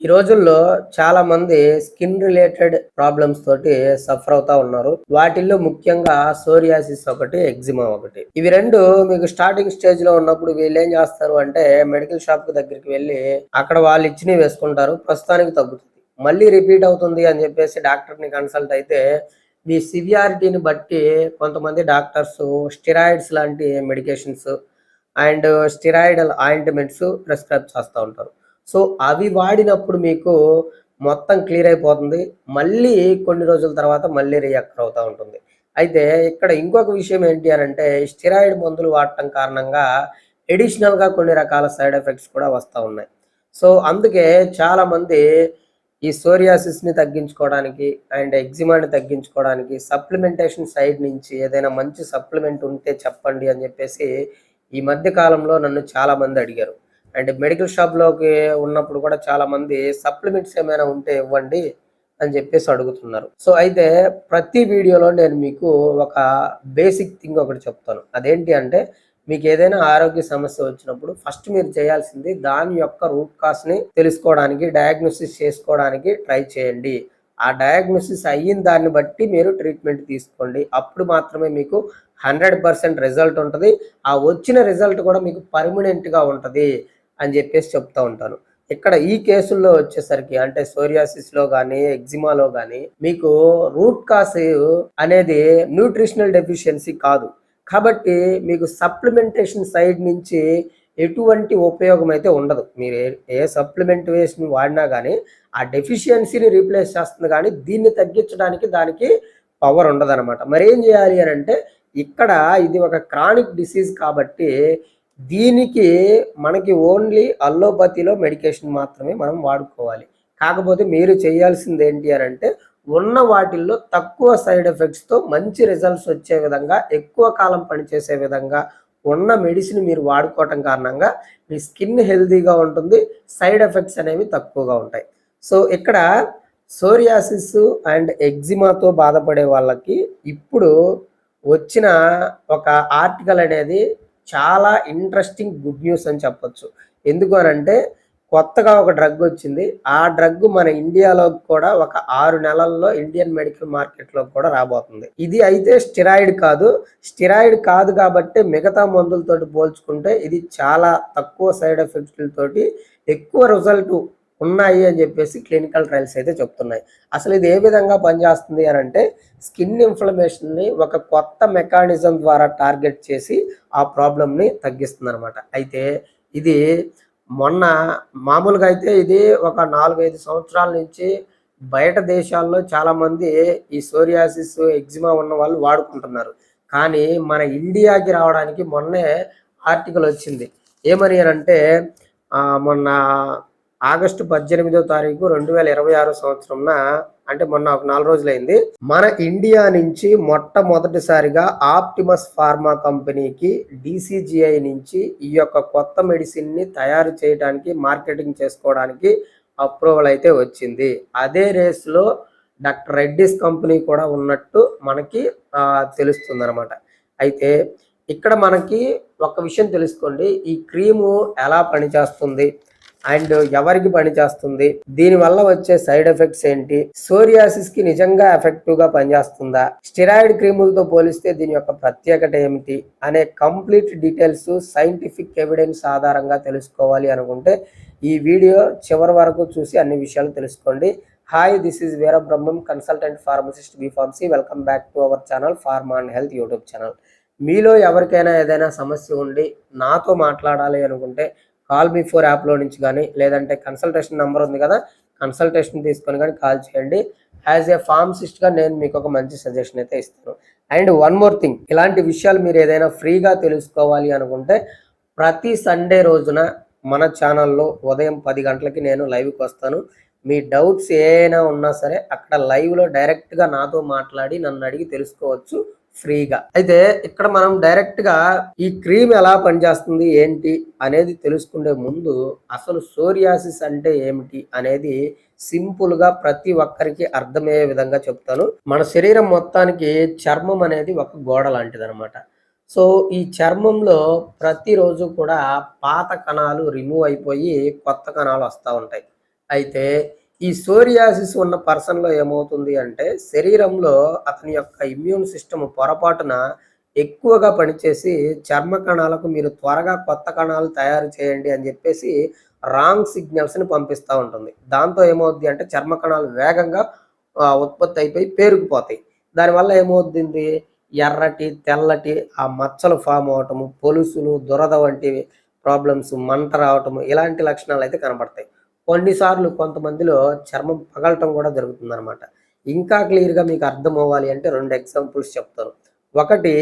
ఈ రోజుల్లో చాలా మంది స్కిన్ రిలేటెడ్ ప్రాబ్లమ్స్ తోటి సఫర్ అవుతా ఉన్నారు. వాటిల్లో ముఖ్యంగా సోరియాసిస్ ఒకటి, ఎగ్జిమా ఒకటి. ఇవి రెండు మీకు స్టార్టింగ్ స్టేజ్ లో ఉన్నప్పుడు వీళ్ళు ఏం చేస్తారు అంటే మెడికల్ షాప్ దగ్గరికి వెళ్ళి అక్కడ వాళ్ళు ఇచ్చినవి వేసుకుంటారు. ప్రస్తుతానికి తగ్గుతుంది, మళ్ళీ రిపీట్ అవుతుంది అని చెప్పేసి డాక్టర్ ని కన్సల్ట్ అయితే మీ సివియారిటీని బట్టి కొంతమంది డాక్టర్స్ స్టిరాయిడ్స్ లాంటి medications and steroidal ointments prescribe చేస్తూ ఉంటారు. సో అవి వాడినప్పుడు మీకు మొత్తం క్లియర్ అయిపోతుంది. మళ్ళీ కొన్ని రోజుల తర్వాత మళ్ళీ రియాక్ట్ అవుతూ ఉంటుంది. అయితే ఇక్కడ ఇంకొక విషయం ఏంటి అని అంటే స్టిరాయిడ్ మందులు వాడటం కారణంగా ఎడిషనల్గా కొన్ని రకాల సైడ్ ఎఫెక్ట్స్ కూడా వస్తూ ఉన్నాయి. సో అందుకే చాలామంది ఈ సోరియాసిస్ని తగ్గించుకోవడానికి అండ్ ఎగ్జిమాని తగ్గించుకోవడానికి సప్లిమెంటేషన్ సైడ్ నుంచి ఏదైనా మంచి సప్లిమెంట్ ఉంటే చెప్పండి అని చెప్పేసి ఈ మధ్య కాలంలో నన్ను చాలామంది అడిగారు. అండ్ మెడికల్ షాప్లోకి ఉన్నప్పుడు కూడా చాలామంది సప్లిమెంట్స్ ఏమైనా ఉంటే ఇవ్వండి అని చెప్పేసి అడుగుతున్నారు. సో అయితే ప్రతి వీడియోలో నేను మీకు ఒక బేసిక్ థింగ్ ఒకటి చెప్తాను. అదేంటి అంటే మీకు ఏదైనా ఆరోగ్య సమస్య వచ్చినప్పుడు ఫస్ట్ మీరు చేయాల్సింది దాని యొక్క రూట్ కాస్ని తెలుసుకోవడానికి, డయాగ్నోసిస్ చేసుకోవడానికి ట్రై చేయండి. ఆ డయాగ్నోసిస్ అయిన దాన్ని బట్టి మీరు ట్రీట్మెంట్ తీసుకోండి. అప్పుడు మాత్రమే మీకు 100% రిజల్ట్ ఉంటుంది. ఆ వచ్చిన రిజల్ట్ కూడా మీకు పర్మనెంట్గా ఉంటుంది అని చెప్పేసి చెప్తా ఉంటాను. ఇక్కడ ఈ కేసుల్లో వచ్చేసరికి అంటే సోరియాసిస్లో కానీ ఎగ్జిమాలో కానీ మీకు రూట్ కాస్ అనేది న్యూట్రిషనల్ డెఫిషియన్సీ కాదు. కాబట్టి మీకు సప్లిమెంటేషన్ సైడ్ నుంచి ఎటువంటి ఉపయోగం అయితే ఉండదు. మీరు ఏ సప్లిమెంటేషన్ వాడినా కానీ ఆ డెఫిషియన్సీని రీప్లేస్ చేస్తుంది, కానీ దీన్ని తగ్గించడానికి దానికి పవర్ ఉండదన్నమాట. మరి ఏం చేయాలి అని అంటే ఇక్కడ ఇది ఒక క్రానిక్ డిసీజ్ కాబట్టి దీనికి మనకి ఓన్లీ అల్లోపతిలో మెడికేషన్ మాత్రమే మనం వాడుకోవాలి. కాకపోతే మీరు చేయాల్సింది ఏంటి అని అంటే ఉన్న వాటిల్లో తక్కువ సైడ్ ఎఫెక్ట్స్తో మంచి రిజల్ట్స్ వచ్చే విధంగా, ఎక్కువ కాలం పనిచేసే విధంగా ఉన్న మెడిసిన్ మీరు వాడుకోవటం కారణంగా మీ స్కిన్ హెల్తీగా ఉంటుంది, సైడ్ ఎఫెక్ట్స్ అనేవి తక్కువగా ఉంటాయి. సో ఇక్కడ సోరియాసిస్ అండ్ ఎగ్జిమాతో బాధపడే వాళ్ళకి ఇప్పుడు వచ్చిన ఒక ఆర్టికల్ అనేది చాలా ఇంట్రెస్టింగ్ గుడ్ న్యూస్ అని చెప్పొచ్చు. ఎందుకు అనంటే కొత్తగా ఒక డ్రగ్ వచ్చింది. ఆ డ్రగ్ మన ఇండియాలో కూడా ఒక 6 నెలల్లో ఇండియన్ మెడికల్ మార్కెట్లో కూడా రాబోతుంది. ఇది అయితే స్టిరాయిడ్ కాదు కాబట్టి మిగతా మందులతోటి పోల్చుకుంటే ఇది చాలా తక్కువ సైడ్ ఎఫెక్ట్లతోటి ఎక్కువ రిజల్ట్ ఉన్నాయి అని చెప్పేసి క్లినికల్ ట్రయల్స్ అయితే చెప్తున్నాయి. అసలు ఇది ఏ విధంగా పనిచేస్తుంది అని అంటే స్కిన్ ఇన్ఫ్లమేషన్ని ఒక కొత్త మెకానిజం ద్వారా టార్గెట్ చేసి ఆ ప్రాబ్లమ్ని తగ్గిస్తుంది అనమాట. అయితే ఇది మొన్న మామూలుగా అయితే ఇది ఒక 4-5 సంవత్సరాల నుంచి బయట దేశాల్లో చాలామంది ఈ సోరియాసిస్ ఎగ్జిమా ఉన్న వాళ్ళు వాడుకుంటున్నారు. కానీ మన ఇండియాకి రావడానికి మొన్నే ఆర్టికల్ వచ్చింది. ఏమని అంటే మొన్న ఆగస్టు 18వ తారీఖు 2026 సంవత్సరంన, అంటే మొన్న ఒక 4 రోజులైంది, మన ఇండియా నుంచి మొట్టమొదటిసారిగా ఆప్టిమస్ ఫార్మా కంపెనీకి DCGI నుంచి ఈ యొక్క కొత్త మెడిసిన్ ని తయారు చేయడానికి, మార్కెటింగ్ చేసుకోవడానికి అప్రూవల్ అయితే వచ్చింది. అదే రేస్లో డాక్టర్ రెడ్డిస్ కంపెనీ కూడా ఉన్నట్టు మనకి తెలుస్తుంది అనమాట. అయితే ఇక్కడ మనకి ఒక విషయం తెలుసుకోండి, ఈ క్రీము ఎలా పనిచేస్తుంది అండ్ ఎవరికి పనిచేస్తుంది, దీనివల్ల వచ్చే సైడ్ ఎఫెక్ట్స్ ఏంటి, సోరియాసిస్ కి నిజంగా ఎఫెక్టివ్ గా పనిచేస్తుందా, స్టిరాయిడ్ క్రీములతో పోలిస్తే దీని యొక్క ప్రత్యేకత ఏమిటి అనే కంప్లీట్ డీటెయిల్స్ సైంటిఫిక్ ఎవిడెన్స్ ఆధారంగా తెలుసుకోవాలి అనుకుంటే ఈ వీడియో చివరి వరకు చూసి అన్ని విషయాలు తెలుసుకోండి. Hi, this is Veerabrahmam, consultant pharmacist B pharmacy. Welcome back to our channel pharma and health YouTube channel. మీలో ఎవరికైనా ఏదైనా సమస్య ఉండి నాతో మాట్లాడాలి అనుకుంటే కాల్ మీ ఫోర్ యాప్లో నుంచి కానీ, లేదంటే కన్సల్టేషన్ నెంబర్ ఉంది కదా, కన్సల్టేషన్ తీసుకొని కానీ కాల్ చేయండి. యాజ్ ఏ ఫార్మసిస్ట్గా నేను మీకు ఒక మంచి సజెషన్ అయితే ఇస్తాను. అండ్ వన్ మోర్ థింగ్, ఇలాంటి విషయాలు మీరు ఏదైనా ఫ్రీగా తెలుసుకోవాలి అనుకుంటే ప్రతి సండే రోజున మన ఛానల్లో ఉదయం 10 గంటలకి నేను లైవ్కి వస్తాను. మీ డౌట్స్ ఏమైనా ఉన్నా సరే అక్కడ లైవ్లో డైరెక్ట్గా నాతో మాట్లాడి నన్ను అడిగి తెలుసుకోవచ్చు ఫ్రీగా. అయితే ఇక్కడ మనం డైరెక్ట్గా ఈ క్రీమ్ ఎలా పనిచేస్తుంది ఏంటి అనేది తెలుసుకునే ముందు అసలు సోరియాసిస్ అంటే ఏమిటి అనేది సింపుల్గా ప్రతి ఒక్కరికి అర్థమయ్యే విధంగా చెప్తాను. మన శరీరం మొత్తానికి చర్మం అనేది ఒక గోడ లాంటిది అనమాట. సో ఈ చర్మంలో ప్రతిరోజు కూడా పాత కణాలు రిమూవ్ అయిపోయి కొత్త కణాలు వస్తూ ఉంటాయి. అయితే ఈ సోరియాసిస్ ఉన్న పర్సన్‌లో ఏమవుతుంది అంటే, శరీరంలో అతని యొక్క ఇమ్యూన్ సిస్టమ్ పొరపాటున ఎక్కువగా పనిచేసి, చర్మ కణాలకు మీరు త్వరగా కొత్త కణాలు తయారు చేయండి అని జెప్పేసి రాంగ్ సిగ్నల్స్‌ని పంపిస్తా ఉంటుంది. దాంతో ఏమవుద్ది అంటే చర్మ కణాలు వేగంగా ఉత్పత్తి అయిపోయి పేరుకుపోతాయి. దానివల్ల ఏమవుద్ది ఎర్రటి, తెల్లటి ఆ మచ్చలు ఫార్మ్ అవ్వటము, పొలుసులు, దురద వంటివి ప్రాబ్లమ్స్, మంట రావటము ఇలాంటి లక్షణాలైతే కనపడతాయి. కొన్నిసార్లు కొంతమందిలో చర్మం పగలటం కూడా జరుగుతుందనమాట. ఇంకా క్లియర్‌గా మీకు అర్థమవ్వాలి అంటే 2 ఎగ్జాంపుల్స్ చెప్తాను. ఒకటి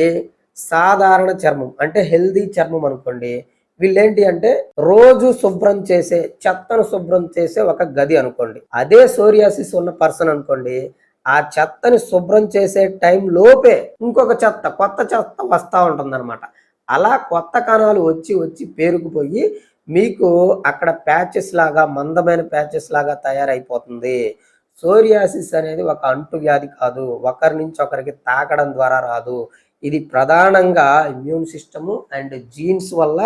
సాధారణ చర్మం అంటే హెల్తీ చర్మం అనుకోండి. వీళ్ళేంటి అంటే రోజు శుభ్రం చేసే, చెత్తను శుభ్రం చేసే ఒక గది అనుకోండి. అదే సోరియాసిస్ ఉన్న పర్సన్ అనుకోండి, ఆ చెత్తని శుభ్రం చేసే టైం లోపే ఇంకొక చెత్త, కొత్త చెత్త వస్తా ఉంటుందనమాట. అలా కొత్త కణాలు వచ్చి వచ్చి పేరుకుపోయి మీకు అక్కడ ప్యాచెస్ లాగా, మందమైన ప్యాచెస్ లాగా తయారైపోతుంది. సోరియాసిస్ అనేది ఒక అంటువ్యాధి కాదు. ఒకరి నుంచి ఒకరికి తాకడం ద్వారా రాదు. ఇది ప్రధానంగా ఇమ్యూన్ సిస్టము అండ్ జీన్స్ వల్ల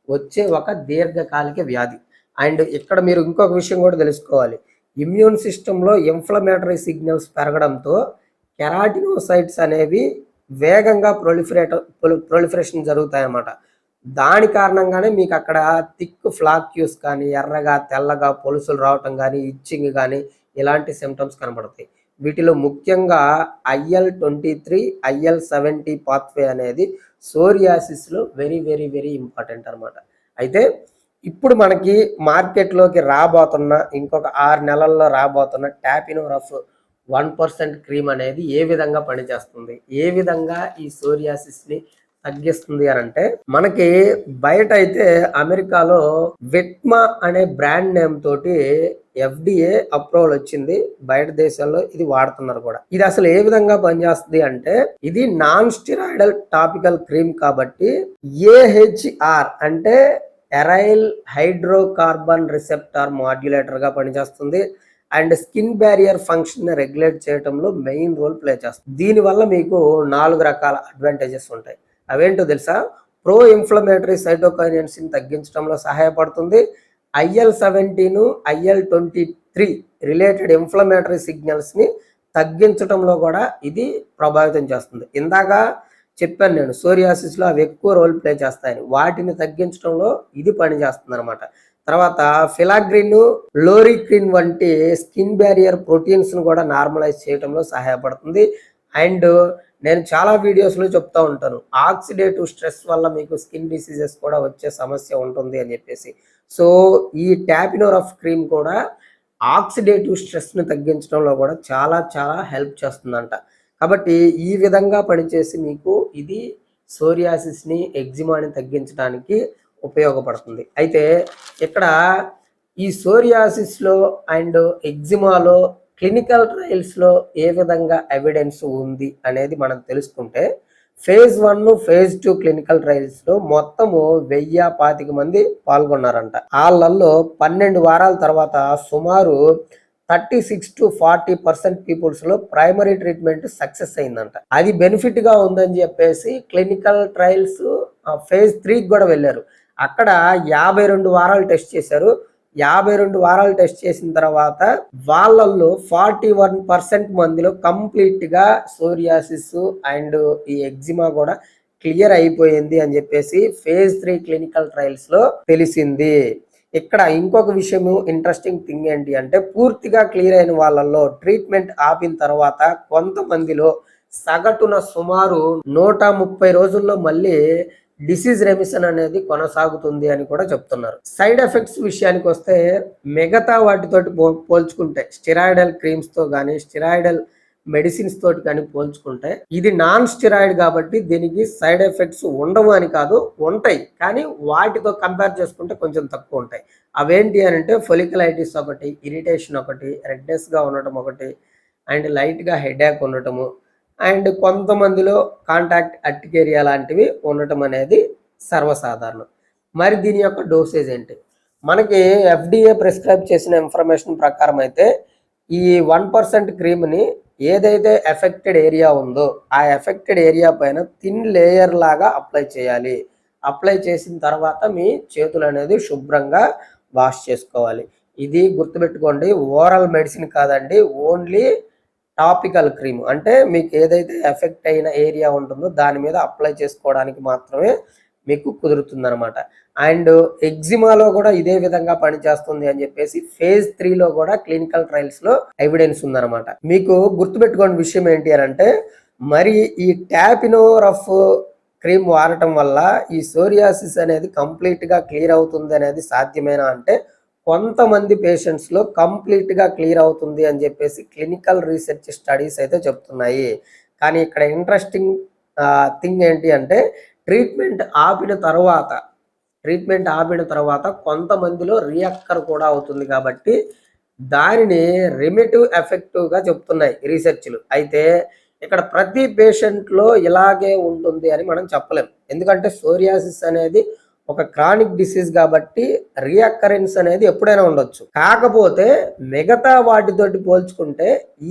వచ్చే ఒక దీర్ఘకాలిక వ్యాధి. అండ్ ఇక్కడ మీరు ఇంకొక విషయం కూడా తెలుసుకోవాలి. ఇమ్యూన్ సిస్టమ్‌లో ఇన్‌ఫ్లమేటరీ సిగ్నల్స్ పెరగడంతో కెరాటినోసైట్స్ అనేవి వేగంగా ప్రొలిఫరేషన్ జరుగుతాయన్నమాట. దాని కారణంగానే మీకు అక్కడ థిక్ ఫ్లాక్యూస్ కానీ, ఎర్రగా, తెల్లగా పొలుసులు రావటం గానీ, ఇచ్చింగ్ గానీ ఇలాంటి సింప్టమ్స్ కనబడతాయి. వీటిలో ముఖ్యంగా IL-23, IL-70 పాత్వే అనేది సోరియాసిస్‌లో వెరీ, వెరీ, వెరీ ఇంపార్టెంట్ అనమాట. అయితే ఇప్పుడు మనకి మార్కెట్‌లోకి రాబోతున్న ఇంకొక 6 నెలల్లో రాబోతున్న టాపినోరఫ్ 1% క్రీమ్ అనేది ఏ విధంగా పనిచేస్తుంది? ఏ విధంగా ఈ సోరియాసిస్‌ని తగ్గిస్తుంది అనంటే, మనకి బయటైతే అమెరికాలో వెట్మా అనే బ్రాండ్ నేమ్ తోటి FDA అప్రూవల్ వచ్చింది. బయట దేశాల్లో ఇది వాడుతున్నారు కూడా. ఇది అసలు ఏ విధంగా పనిచేస్తుంది అంటే, ఇది నాన్ స్టెరాయిడల్ టాపికల్ క్రీమ్ కాబట్టి AHR అంటే ఎరైల్ హైడ్రోకార్బన్ రిసెప్టార్ మాడ్యులేటర్ గా పనిచేస్తుంది. అండ్ స్కిన్ బ్యారియర్ ఫంక్షన్ ని రెగ్యులేట్ చేయడంలో మెయిన్ రోల్ ప్లే చేస్తుంది. దీనివల్ల మీకు 4 రకాల అడ్వాంటేజెస్ ఉంటాయి. అవేంటో తెలుసా? ప్రో ఇన్ఫ్లమేటరీ సైటోకైనిన్స్‌ని తగ్గించడంలో సహాయపడుతుంది. IL-17, IL-23 రిలేటెడ్ ఇన్ఫ్లమేటరీ సిగ్నల్స్‌ని తగ్గించడంలో కూడా ఇది ప్రభావితం చేస్తుంది. ఇందాక చెప్పాను నేను సోరియాసిస్‌లో అవి ఎక్కువ రోల్ ప్లే చేస్తాయని. వాటిని తగ్గించడంలో ఇది పనిచేస్తుందనమాట. తర్వాత ఫిలాగ్రిన్, లోరిక్రిన్ వంటి స్కిన్ బ్యారియర్ ప్రోటీన్స్‌ను కూడా నార్మలైజ్ చేయడంలో సహాయపడుతుంది. అండ్ నేను చాలా వీడియోస్‌లో చెప్తా ఉంటాను. ఆక్సిడేటివ్ స్ట్రెస్ వల్ల మీకు స్కిన్ డిసీజెస్ కూడా వచ్చే సమస్య ఉంటుంది అని చెప్పేసి. సో, ఈ టాపినోరఫ్ క్రీమ్ కూడా ఆక్సిడేటివ్ స్ట్రెస్‌ని తగ్గించడంలో కూడా చాలా చాలా హెల్ప్ చేస్తుందంట. కాబట్టి ఈ విధంగా పనిచేసి మీకు ఇది సోరియాసిస్‌ని, ఎగ్జిమాని తగ్గించడానికి ఉపయోగపడుతుంది. అయితే ఇక్కడ ఈ సోరియాసిస్‌లో అండ్ ఎగ్జిమాలో క్లినికల్ ట్రయల్స్‌లో ఏ విధంగా ఎవిడెన్స్ ఉంది అనేది మనం తెలుసుకుంటే, ఫేజ్ 1, ఫేజ్ 2 క్లినికల్ ట్రయల్స్‌లో మొత్తము 1025 మంది పాల్గొన్నారంట. ఆళ్ళల్లో 12 వారాల తర్వాత సుమారు 36-40% పీపుల్స్‌లో ప్రైమరీ ట్రీట్మెంట్ సక్సెస్ అయిందంట. అది బెనిఫిట్‌గా ఉందని చెప్పేసి క్లినికల్ ట్రయల్స్ ఫేజ్ 3కి కూడా వెళ్ళారు. అక్కడ 52 వారాలు టెస్ట్ చేశారు. 52 వారాలు టెస్ట్ చేసిన తర్వాత వాళ్ళల్లో 41% మందిలో కంప్లీట్‌గా సోరియాసిస్ అండ్ ఈ ఎగ్జిమా కూడా క్లియర్ అయిపోయింది అని చెప్పేసి ఫేజ్ 3 క్లినికల్ ట్రయల్స్‌లో తెలిసింది. ఇక్కడ ఇంకొక విషయము ఇంట్రెస్టింగ్ థింగ్ ఏంటి అంటే, పూర్తిగా క్లియర్ అయిన వాళ్ళల్లో ట్రీట్మెంట్ ఆపిన తర్వాత కొంతమందిలో సగటున సుమారు 130 రోజుల్లో మళ్ళీ డిసీజ్ రెమిషన్ అనేది కొనసాగుతుంది అని కూడా చెప్తున్నారు. సైడ్ ఎఫెక్ట్స్ విషయానికి వస్తే మిగతా వాటితోటి పోల్చుకుంటే స్టెరాయిడల్ క్రీమ్స్ తో కానీ స్టెరాయిడల్ మెడిసిన్స్ తోటి కానీ పోల్చుకుంటే ఇది నాన్ స్టెరాయిడ్ కాబట్టి దీనికి సైడ్ ఎఫెక్ట్స్ ఉండవు అని కాదు, ఉంటాయి. కానీ వాటితో కంపేర్ చేసుకుంటే కొంచెం తక్కువ ఉంటాయి. అవేంటి అని అంటే ఫొలికలైటిస్ ఒకటి, ఇరిటేషన్ ఒకటి, రెడ్నెస్ గా ఉండటం ఒకటి, అండ్ లైట్ గా హెడేక్ ఉండటము, అండ్ కొంతమందిలో కాంటాక్ట్ అర్టికేరియా లాంటివి ఉండటం అనేది సర్వసాధారణం. మరి దీని యొక్క డోసేజ్ ఏంటి? మనకి FDA ప్రిస్క్రైబ్ చేసిన ఇన్ఫర్మేషన్ ప్రకారం అయితే ఈ 1% క్రీమ్ని ఏదైతే ఎఫెక్టెడ్ ఏరియా ఉందో ఆ ఎఫెక్టెడ్ ఏరియా పైన థిన్ లేయర్ లాగా అప్లై చేయాలి. అప్లై చేసిన తర్వాత మీ చేతులు అనేది శుభ్రంగా వాష్ చేసుకోవాలి. ఇది గుర్తుపెట్టుకోండి, ఓరల్ మెడిసిన్ కాదండి, ఓన్లీ టాపికల్ క్రీమ్. అంటే మీకు ఏదైతే ఎఫెక్ట్ అయిన ఏరియా ఉంటుందో దాని మీద అప్లై చేసుకోవడానికి మాత్రమే మీకు కుదురుతుందనమాట. అండ్ ఎగ్జిమాలో కూడా ఇదే విధంగా పనిచేస్తుంది అని చెప్పేసి ఫేజ్ 3లో కూడా క్లినికల్ ట్రయల్స్లో ఎవిడెన్స్ ఉందన్నమాట. మీకు గుర్తుపెట్టుకోండి విషయం ఏంటి అని అంటే, మరి ఈ టాపినోరఫ్ క్రీమ్ వాడటం వల్ల ఈ సోరియాసిస్ అనేది కంప్లీట్గా క్లియర్ అవుతుంది అనేది సాధ్యమేనా అంటే, కొంతమంది పేషెంట్స్లో కంప్లీట్గా క్లియర్ అవుతుంది అని చెప్పేసి క్లినికల్ రీసెర్చ్ స్టడీస్ అయితే చెప్తున్నాయి. కానీ ఇక్కడ ఇంట్రెస్టింగ్ థింగ్ ఏంటి అంటే, ట్రీట్మెంట్ ఆపిన తర్వాత కొంతమందిలో రియాక్కర్ కూడా అవుతుంది కాబట్టి దానిని రెమిటివ్ ఎఫెక్టివ్గా చెప్తున్నాయి రీసెర్చ్లు. అయితే ఇక్కడ ప్రతి పేషెంట్లో ఇలాగే ఉంటుంది అని మనం చెప్పలేం. ఎందుకంటే సోరియాసిస్ అనేది ఒక క్రానిక్ డిసీజ్ కాబట్టి రీఅకరెన్స్ అనేది ఎప్పుడైనా ఉండొచ్చు. కాకపోతే మిగతా వాటితోటి పోల్చుకుంటే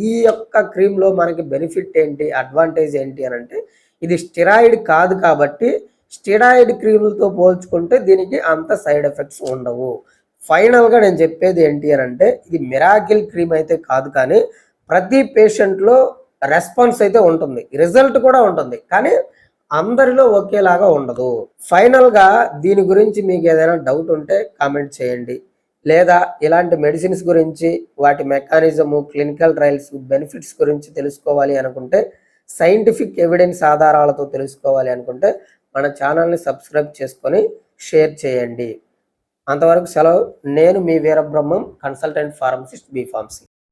ఈ యొక్క క్రీమ్లో మనకి బెనిఫిట్ ఏంటి, అడ్వాంటేజ్ ఏంటి అని అంటే, ఇది స్టెరాయిడ్ కాదు కాబట్టి స్టెరాయిడ్ క్రీములతో పోల్చుకుంటే దీనికి అంత సైడ్ ఎఫెక్ట్స్ ఉండవు. ఫైనల్గా నేను చెప్పేది ఏంటి అని అంటే, ఇది మిరాకిల్ క్రీమ్ అయితే కాదు, కానీ ప్రతి పేషెంట్లో రెస్పాన్స్ అయితే ఉంటుంది, రిజల్ట్ కూడా ఉంటుంది, కానీ అందరిలో ఒకేలాగా ఉండదు. ఫైనల్గా దీని గురించి మీకు ఏదైనా డౌట్ ఉంటే కామెంట్ చేయండి. లేదా ఇలాంటి మెడిసిన్స్ గురించి, వాటి మెకానిజము, క్లినికల్ ట్రయల్స్, బెనిఫిట్స్ గురించి తెలుసుకోవాలి అనుకుంటే, సైంటిఫిక్ ఎవిడెన్స్ ఆధారాలతో తెలుసుకోవాలి అనుకుంటే మన ఛానల్ని సబ్స్క్రైబ్ చేసుకొని షేర్ చేయండి. అంతవరకు సెలవు. నేను మీ Veerabrahmam, consultant pharmacist, B pharmacy.